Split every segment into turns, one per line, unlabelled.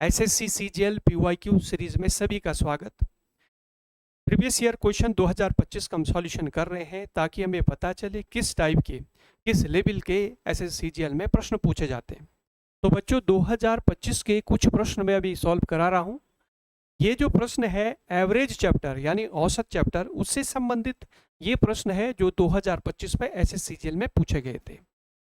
SSC CGL PYQ series में सभी का स्वागत। प्रीवियस ईयर क्वेश्चन 2025 का हम सॉल्यूशन कर रहे हैं ताकि हमें पता चले किस टाइप के, किस लेवल के एसएससी सीजीएल में प्रश्न पूछे जाते हैं। तो बच्चों 2025 के कुछ प्रश्न मैं अभी सॉल्व करा रहा हूं। ये जो प्रश्न है एवरेज चैप्टर यानी औसत चैप्टर, उससे संबंधित ये प्रश्न है जो 2025 में एसएससी सीजीएल में पूछे गए थे।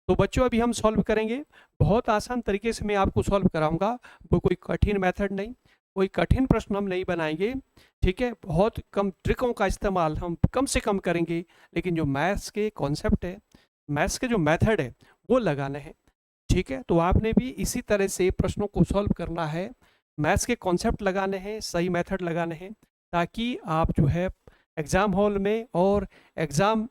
तो बच्चों अभी हम सॉल्व करेंगे, बहुत आसान तरीके से मैं आपको सॉल्व कराऊंगा। वो कोई कठिन मेथड नहीं, कोई कठिन प्रश्न हम नहीं बनाएंगे, ठीक है। बहुत कम ट्रिकों का इस्तेमाल हम कम से कम करेंगे, लेकिन जो मैथ्स के कॉन्सेप्ट है, मैथ्स के जो मेथड है वो लगाने हैं, ठीक है। तो आपने भी इसी तरह से प्रश्नों को सॉल्व करना है, मैथ्स के कॉन्सेप्ट लगाने हैं, सही मेथड लगाने हैं, ताकि आप जो है एग्ज़ाम हॉल में और एग्ज़ाम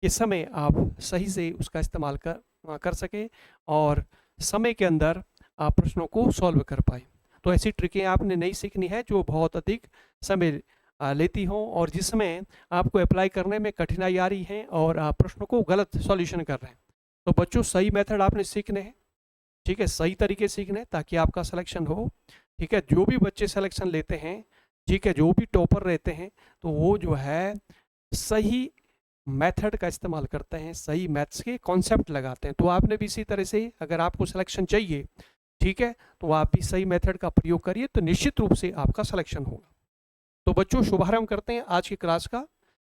के समय आप सही से उसका इस्तेमाल कर सकें और समय के अंदर आप प्रश्नों को सॉल्व कर पाए। तो ऐसी ट्रिकें आपने नहीं सीखनी है जो बहुत अधिक समय लेती हों और जिसमें आपको अप्लाई करने में कठिनाई आ रही है और आप प्रश्नों को गलत सॉल्यूशन कर रहे हैं। तो बच्चों सही मेथड आपने सीखने हैं, ठीक है, सही तरीके सीखने ताकि आपका सिलेक्शन हो, ठीक है। जो भी बच्चे सिलेक्शन लेते हैं, ठीक है, जो भी टॉपर रहते हैं, तो वो जो है सही मेथड का इस्तेमाल करते हैं, सही मैथ्स के कॉन्सेप्ट लगाते हैं। तो आपने भी इसी तरह से, अगर आपको सिलेक्शन चाहिए, ठीक है, तो आप भी सही मेथड का प्रयोग करिए, तो निश्चित रूप से आपका सिलेक्शन होगा। तो बच्चों शुभारंभ करते हैं आज की क्लास का,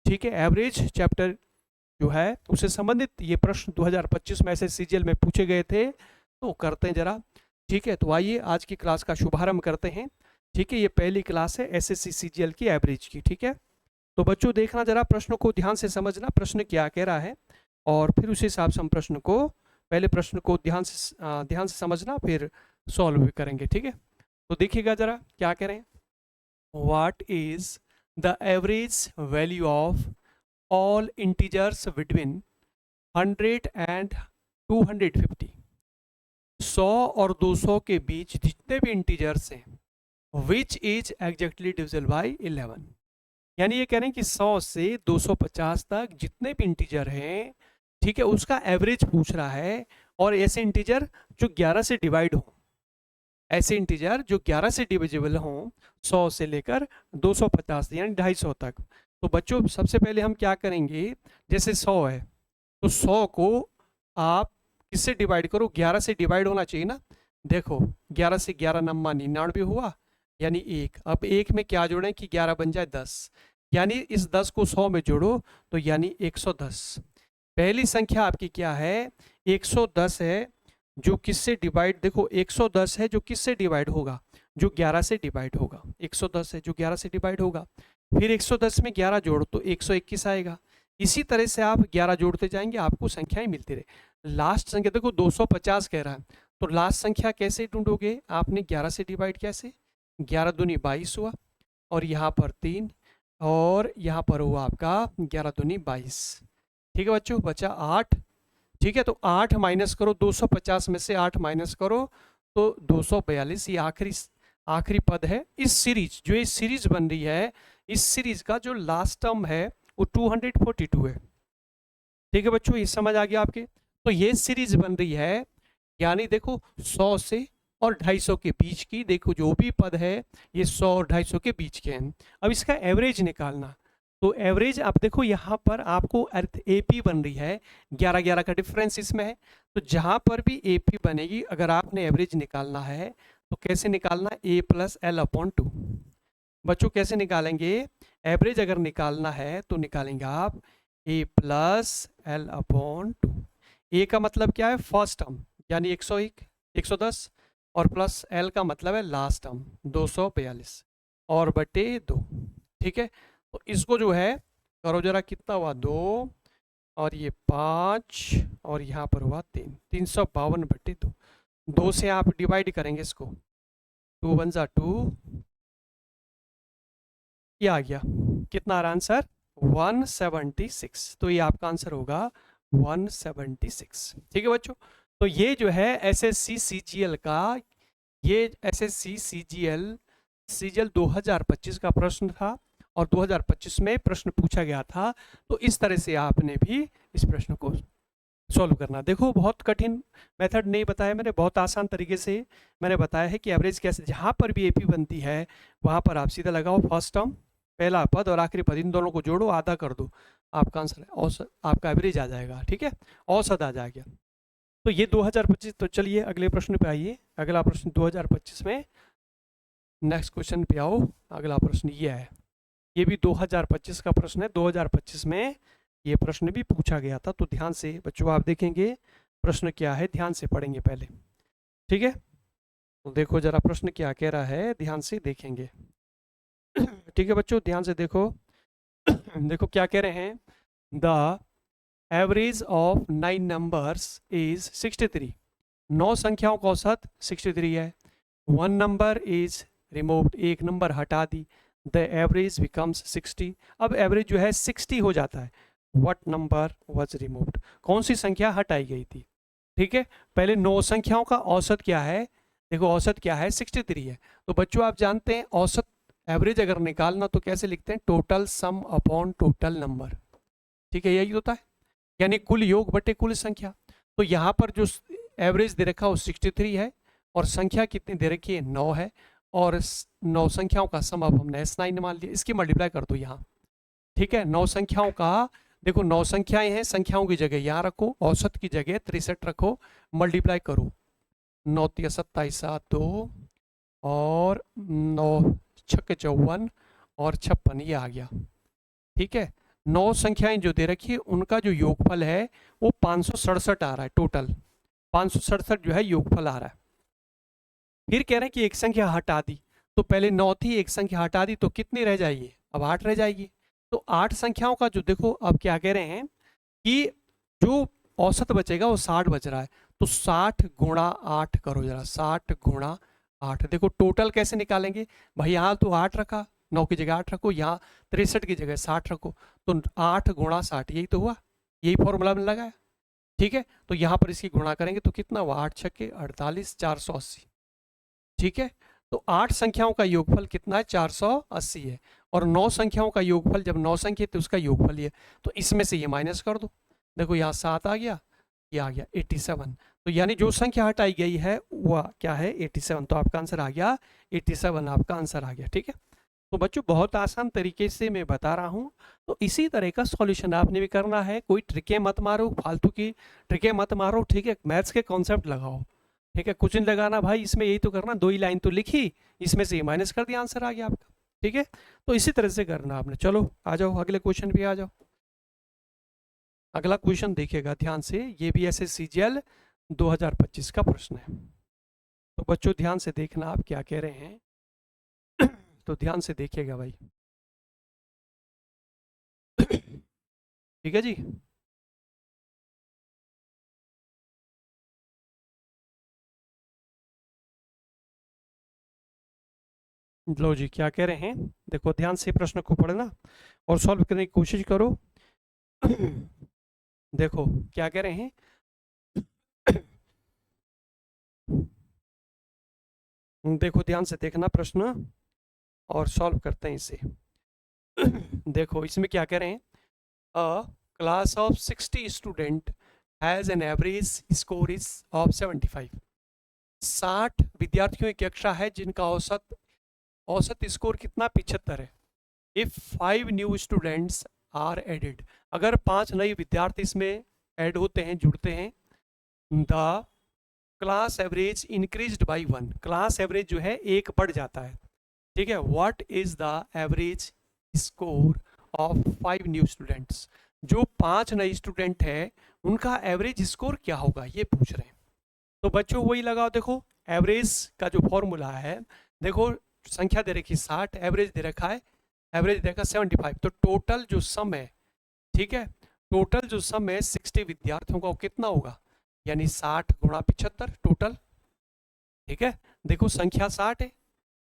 ठीक है। एवरेज चैप्टर जो है उससे संबंधित ये प्रश्न 2025 में एसएससी सीजीएल में पूछे गए थे, तो करते हैं जरा, ठीक है। तो आइए आज की क्लास का शुभारंभ करते हैं, ठीक है। ये पहली क्लास है एसएससी सीजीएल की एवरेज की, ठीक है। तो बच्चों देखना जरा, प्रश्न को ध्यान से समझना, प्रश्न क्या कह रहा है, और फिर उस हिसाब से हम प्रश्न को, पहले प्रश्न को ध्यान से समझना, फिर सॉल्व भी करेंगे, ठीक है। तो देखिएगा जरा क्या कह रहे हैं। What is the average value of all integers between 100 and 250। 100 और 200 के बीच जितने भी इंटीजर्स हैं, which is exactly divisible by 11। यानी ये कह रहे हैं कि 100 से 250 तक जितने भी इंटीजर हैं, ठीक है, उसका एवरेज पूछ रहा है। और ऐसे इंटीजर जो 11 से डिवाइड हो, ऐसे इंटीजर जो 11 से डिविजिबल हों, 100 से लेकर 250 यानी 250 तक। तो बच्चों सबसे पहले हम क्या करेंगे, जैसे 100 है तो 100 को आप किससे डिवाइड करो, 11 से डिवाइड होना चाहिए ना। देखो 11 से 11 नम्मा 99 हुआ, यानी 1। अब 1 में क्या जोड़ें कि 11 बन जाए 10, यानी इस 10 को 100 में जोड़ो तो यानी 110। पहली संख्या आपकी क्या है, 110 है, जो किससे डिवाइड, देखो 110 है जो किससे डिवाइड होगा, जो 11 से डिवाइड होगा। 110 है जो 11 से डिवाइड होगा, फिर 110 में 11 जोड़ो तो 121 आएगा। इसी तरह से आप 11 जोड़ते जाएंगे, आपको संख्याएं मिलती रहे। लास्ट संख्या देखो 250 कह रहा है, तो लास्ट संख्या कैसे ढूंढोगे, आपने 11 से डिवाइड कैसे, 11 दूनी 22 हुआ, और यहाँ पर 3, और यहाँ पर हुआ आपका 11 दूनी 22, ठीक है बच्चों, बचा 8, ठीक है। तो 8 माइनस करो, 250 में से 8 माइनस करो तो 242। ये आखिरी पद है इस सीरीज, जो ये सीरीज बन रही है, इस सीरीज का जो लास्ट टर्म है वो 242 है, ठीक है बच्चों, ये समझ आ गया आपके। तो ये सीरीज बन रही है, यानी देखो 100 से और 250 के बीच की, देखो जो भी पद है ये 100 और 250 के बीच के हैं। अब इसका एवरेज निकालना, तो एवरेज आप देखो यहाँ पर आपको अर्थ एपी बन रही है, 11-11 का डिफरेंस इसमें है। तो जहाँ पर भी एपी बनेगी, अगर आपने एवरेज निकालना है तो कैसे निकालना, ए प्लस एल अपॉन 2। बच्चों कैसे निकालेंगे, एवरेज अगर निकालना है तो निकालेंगे आप ए प्लस एल अपॉन 2। ए का मतलब क्या है, फर्स्ट टर्म यानी 101, 110, और प्लस एल का मतलब है लास्ट टर्म 242, और बटे 2, ठीक है। तो इसको जो है करो जरा, कितना हुआ 2, और ये 5, और यहाँ पर हुआ 3, 352 बटे 2। 2 से आप डिवाइड करेंगे इसको, 2 1 जा 2, ये आ गया, कितना आ रहा आंसर 176। तो ये आपका आंसर होगा 176, ठीक है बच्चों। तो ये जो है एसएससी सीजीएल का, ये एसएससी सीजीएल 2025 का प्रश्न था, और 2025 में प्रश्न पूछा गया था। तो इस तरह से आपने भी इस प्रश्न को सॉल्व करना। देखो बहुत कठिन मेथड नहीं बताया मैंने, बहुत आसान तरीके से मैंने बताया है कि एवरेज कैसे, जहाँ पर भी एपी बनती है वहाँ पर आप सीधा लगाओ फर्स्ट टर्म, पहला पद और आखिरी पद, इन दोनों को जोड़ो, आधा कर दो, आपका आंसर औसत, आपका एवरेज आ जाएगा। ठीक है, औसत आ जाएगा। तो ये 2025। तो चलिए अगले प्रश्न पे आइए। अगला प्रश्न 2025 में, नेक्स्ट क्वेश्चन पे आओ। अगला प्रश्न ये है, ये भी 2025 का प्रश्न है। 2025 में ये प्रश्न भी पूछा गया था, तो ध्यान से बच्चों आप देखेंगे प्रश्न क्या है, ध्यान से पढ़ेंगे पहले। ठीक है, तो देखो जरा प्रश्न क्या कह रहा है, ध्यान से देखेंगे। ठीक है बच्चों, ध्यान से देखो। देखो क्या कह रहे हैं, the average of 9 numbers is 63। 9 संख्याओं का औसत 63 है। 1 नंबर इज रिमूव्ड, एक नंबर हटा दी, द एवरेज बिकम्स 60। अब एवरेज जो है 60 हो जाता है। व्हाट नंबर वाज रिमूव्ड, कौन सी संख्या हटाई गई थी। ठीक है, पहले 9 संख्याओं का औसत क्या है, देखो औसत क्या है 63 है। तो बच्चों आप जानते हैं औसत एवरेज अगर निकालना तो कैसे लिखते हैं, total sum upon total number. ठीक है, यही होता है, यानी कुल योग बटे कुल संख्या। तो यहाँ पर जो एवरेज दे रखा है वो 63 है, और संख्या कितनी दे रखी है 9 है, और 9 संख्याओं का सम अब हमने S9 मान लिया, इसकी मल्टीप्लाई कर दो यहाँ। ठीक है, 9 संख्याओं का, देखो 9 संख्याएं हैं, संख्याओं की जगह यहाँ रखो, औसत की जगह 63 रखो, मल्टीप्लाई करो। 9 × 27 7 2 और 9 6 54 और 56, ये आ गया। ठीक है, 9 संख्याएं जो दे रखी है उनका जो योगफल है वो 567 आ रहा है, टोटल 567 जो है योगफल आ रहा है। फिर कह रहे हैं कि एक संख्या हटा दी, तो पहले 9 थी, एक संख्या हटा दी तो कितनी रह जाएगी, अब 8 रह जाएगी। तो 8 संख्याओं का जो, देखो अब क्या कह रहे हैं कि जो औसत बचेगा वो 60 बच रहा है, तो 60 गुणा 8 करो जरा, 60 गुणा 8। देखो टोटल कैसे निकालेंगे भाई, यहाँ तो 8 रखा, 9 की जगह 8 रखो, यहाँ 63 की जगह 60 रखो, तो 8 गुणा 60, यही तो हुआ, यही फॉर्मूला में लगाया। ठीक है, तो यहाँ पर इसकी गुणा करेंगे तो कितना हुआ, 8 छक्के 48, 480। ठीक है, तो 8 संख्याओं का योगफल कितना है, 480 है, और 9 संख्याओं का योगफल, जब 9 संख्या तो उसका योगफल ही है, तो इसमें से ये माइनस कर दो। देखो यहाँ 7 आ गया, ये आ गया 87, तो यानी जो संख्या हटाई गई है वह क्या है 87, तो आपका आंसर आ गया 87, आपका आंसर आ गया। ठीक है, तो बच्चों बहुत आसान तरीके से मैं बता रहा हूँ, तो इसी तरह का सॉल्यूशन आपने भी करना है, कोई ट्रिकें मत मारो, फालतू की ट्रिकें मत मारो। ठीक है, मैथ्स के कॉन्सेप्ट लगाओ। ठीक है, कुछ नहीं लगाना भाई, इसमें यही तो करना, 2 ही लाइन तो लिखी, इसमें से ये माइनस कर दिया, आंसर आ गया आपका। ठीक है, तो इसी तरह से करना आपने। चलो आ जाओ अगले क्वेश्चन पे आ जाओ। अगला क्वेश्चन देखिएगा ध्यान से, ये भी SSC GL 2025 का प्रश्न है। तो बच्चों ध्यान से देखना आप क्या कह रहे हैं। तो ध्यान से देखिएगा भाई। ठीक है जी, लो जी क्या कह रहे हैं, देखो ध्यान से प्रश्न को पढ़ना और सॉल्व करने की कोशिश करो। देखो क्या कह रहे हैं, देखो ध्यान से देखना प्रश्न और सॉल्व करते हैं इसे। देखो इसमें क्या कह रहे हैं, अ class of 60 student has an average score is of 75। 60 विद्यार्थियों की कक्षा है जिनका औसत स्कोर कितना, 75 है। If 5 new students are added, अगर 5 नए विद्यार्थी इसमें ऐड होते हैं, जुड़ते हैं, the class average increased by 1, class average जो है 1 बढ़ जाता है। ठीक है, what is the average score of 5 new students, जो 5 नए स्टूडेंट है उनका एवरेज स्कोर क्या होगा, ये पूछ रहे हैं। तो बच्चों वही लगाओ, देखो एवरेज का जो फॉर्मूला है, देखो संख्या दे रखी 60, एवरेज दे रखा है, एवरेज दे रखा 75, तो टोटल जो सम है, ठीक है, टोटल जो सम है 60 विद्यार्थियों का वो कितना होगा, यानी 60 गुणा 75 टोटल। ठीक है, देखो संख्या 60 है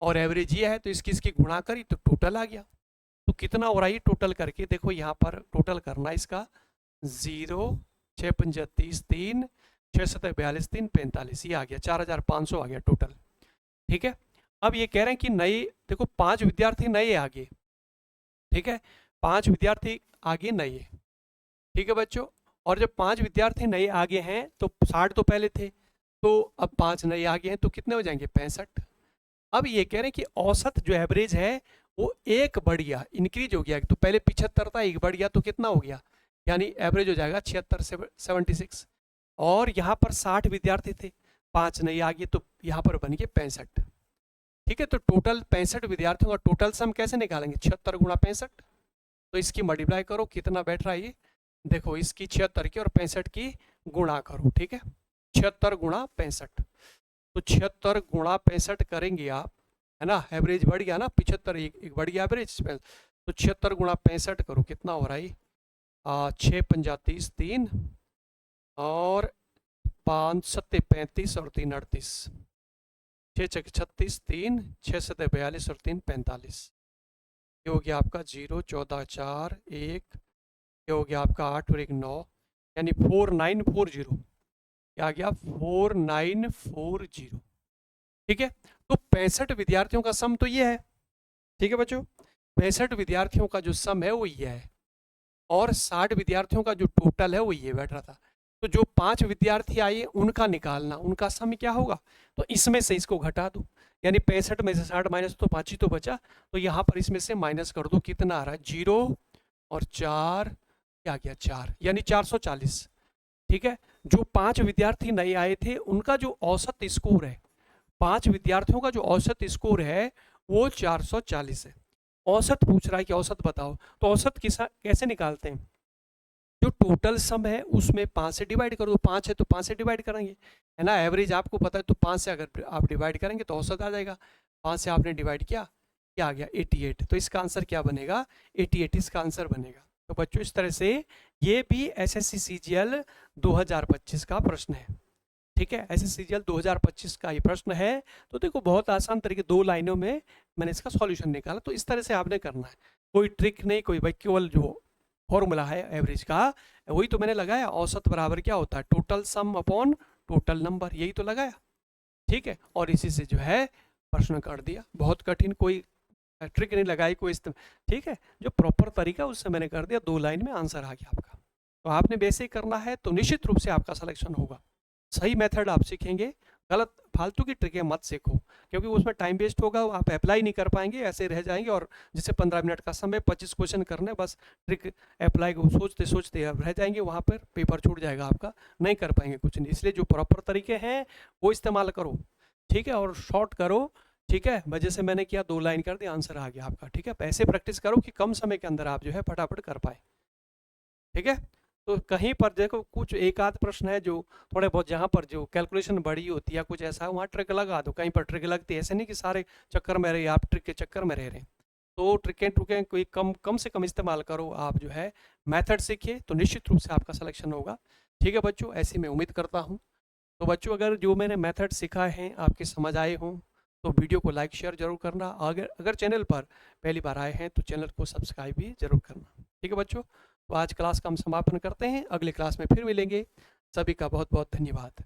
और एवरेज ये है, तो इसकी गुणा करी तो टोटल आ गया। तो कितना हो रहा है टोटल करके, देखो यहाँ पर टोटल करना इसका, 0 6 5 30 3 6 7 42 3 45, ये आ गया 4500 आ गया टोटल। ठीक है, अब ये कह रहे हैं कि नए, देखो 5 विद्यार्थी नए आगे, ठीक है, 5 विद्यार्थी आगे नए, ठीक है बच्चों, और जब 5 विद्यार्थी नए आगे हैं तो 60 तो पहले थे, तो अब 5 नए आगे हैं तो कितने हो जाएंगे 65। अब ये कह रहे हैं कि औसत जो एवरेज है वो एक बढ़ गया, इंक्रीज हो गया। तो पहले 75 था, एक बढ़ गया तो कितना हो गया, यानी एवरेज हो जाएगा 76 76। और यहाँ पर 60 विद्यार्थी थे, 5 नए आ गए तो यहाँ पर बन गए 65। ठीक है, तो टोटल 65 विद्यार्थियों का टोटल सम कैसे निकालेंगे, 76 गुणा 65। तो इसकी मल्टीप्लाई करो, कितना बैठ रहा है ये, देखो इसकी 76 की और 65 की गुणा करो। ठीक है, 76 गुणा 65, तो 76 गुणा 65 करेंगे आप, है ना, एवरेज बढ़ गया ना, 75 एक बढ़ गया एवरेज। तो 76 गुणा 65 करो, कितना हो रहा है, 6 पंजा 30, 3 और 5 सत्ते 35 और 3 38, 6 छक 36, 3 6 सत्ते 42 और 3 45। ये हो गया आपका 0 14 4 1, ये हो गया आपका 8 और 1 9, यानी 4940, क्या आ गया 4940। ठीक है, तो 65 विद्यार्थियों का सम तो ये है। ठीक है बच्चों, 65 विद्यार्थियों का जो सम है वो ये है, और 60 विद्यार्थियों का जो टोटल है वो ये बैठ रहा था। तो जो 5 विद्यार्थी आए उनका निकालना, उनका सम क्या होगा, तो इसमें से इसको घटा दो, यानी 65 में से 60 माइनस तो 5 ही तो बचा, तो यहाँ पर इसमें से माइनस कर दो, कितना आ रहा है 0 और 4, क्या गया 4, यानी 440। ठीक है, जो 5 विद्यार्थी नए आए थे उनका जो औसत स्कोर है, 5 विद्यार्थियों का जो औसत स्कोर है वो 440 है। औसत पूछ रहा है कि औसत बताओ, तो औसत कैसे निकालते हैं, जो टोटल सम है उसमें 5 से डिवाइड कर दो, 5 है तो 5 से डिवाइड करेंगे, है ना, एवरेज आपको पता है, तो 5 से अगर आप डिवाइड करेंगे तो औसत आ जाएगा। 5 से आपने डिवाइड किया, क्या आ गया 88, तो इसका आंसर क्या बनेगा 88, इसका आंसर बनेगा। तो बच्चों इस तरह से ये भी एसएससी सीजीएल 2025 का प्रश्न है। ठीक है, एसएससी सीजीएल 2025 का ये प्रश्न है। तो देखो बहुत आसान तरीके, 2 लाइनों में मैंने इसका सॉल्यूशन निकाला, तो इस तरह से आपने करना है, कोई ट्रिक नहीं, कोई केवल जो फॉर्मूला है एवरेज का वही तो मैंने लगाया, औसत बराबर क्या होता है total sum upon total number, यही तो लगाया। ठीक है, और इसी से जो है प्रश्न कर दिया, बहुत कठिन कोई ट्रिक नहीं लगाई कोई ठीक है, जो प्रॉपर तरीका उससे मैंने कर दिया, 2 लाइन में आंसर आ गया आपका। तो आपने बेसिक करना है तो निश्चित रूप से आपका सिलेक्शन होगा। सही मेथड आप सीखेंगे, गलत फालतू की ट्रिकें मत सीखो, क्योंकि उसमें टाइम वेस्ट होगा, आप अप्लाई नहीं कर पाएंगे, ऐसे रह जाएंगे। और जैसे 15 मिनट का समय 25 क्वेश्चन करने, बस ट्रिक अप्लाई को सोचते सोचते आप रह जाएंगे, वहाँ पर पेपर छूट जाएगा आपका, नहीं कर पाएंगे कुछ नहीं। इसलिए जो प्रॉपर तरीके हैं वो इस्तेमाल करो, ठीक है, और शॉर्ट करो। ठीक है, वजह से मैंने किया, 2 लाइन कर दिया, आंसर आ गया आपका। ठीक है, ऐसे प्रैक्टिस करो कि कम समय के अंदर आप जो है फटाफट कर पाए। ठीक है, तो कहीं पर देखो कुछ एक आध प्रश्न है जो थोड़े बहुत, जहाँ पर जो कैलकुलेशन बड़ी होती है कुछ ऐसा, वहाँ ट्रिक लगा दो, कहीं पर ट्रिक लगती है, ऐसे नहीं कि सारे चक्कर में रहे, आप ट्रिक के चक्कर में रह रहे हैं। तो ट्रिकें ट्रुकें कोई कम से कम इस्तेमाल करो, आप जो है मेथड सीखिए, तो निश्चित रूप से आपका सिलेक्शन होगा। ठीक है बच्चों, ऐसी मैं उम्मीद करता हूँ। तो बच्चों अगर जो मैंने मेथड सिखाए हैं आपके समझ आए हों तो वीडियो को लाइक शेयर जरूर करना, अगर चैनल पर पहली बार आए हैं तो चैनल को सब्सक्राइब भी जरूर करना। ठीक है बच्चों, तो आज क्लास का हम समापन करते हैं, अगले क्लास में फिर मिलेंगे। सभी का बहुत बहुत धन्यवाद।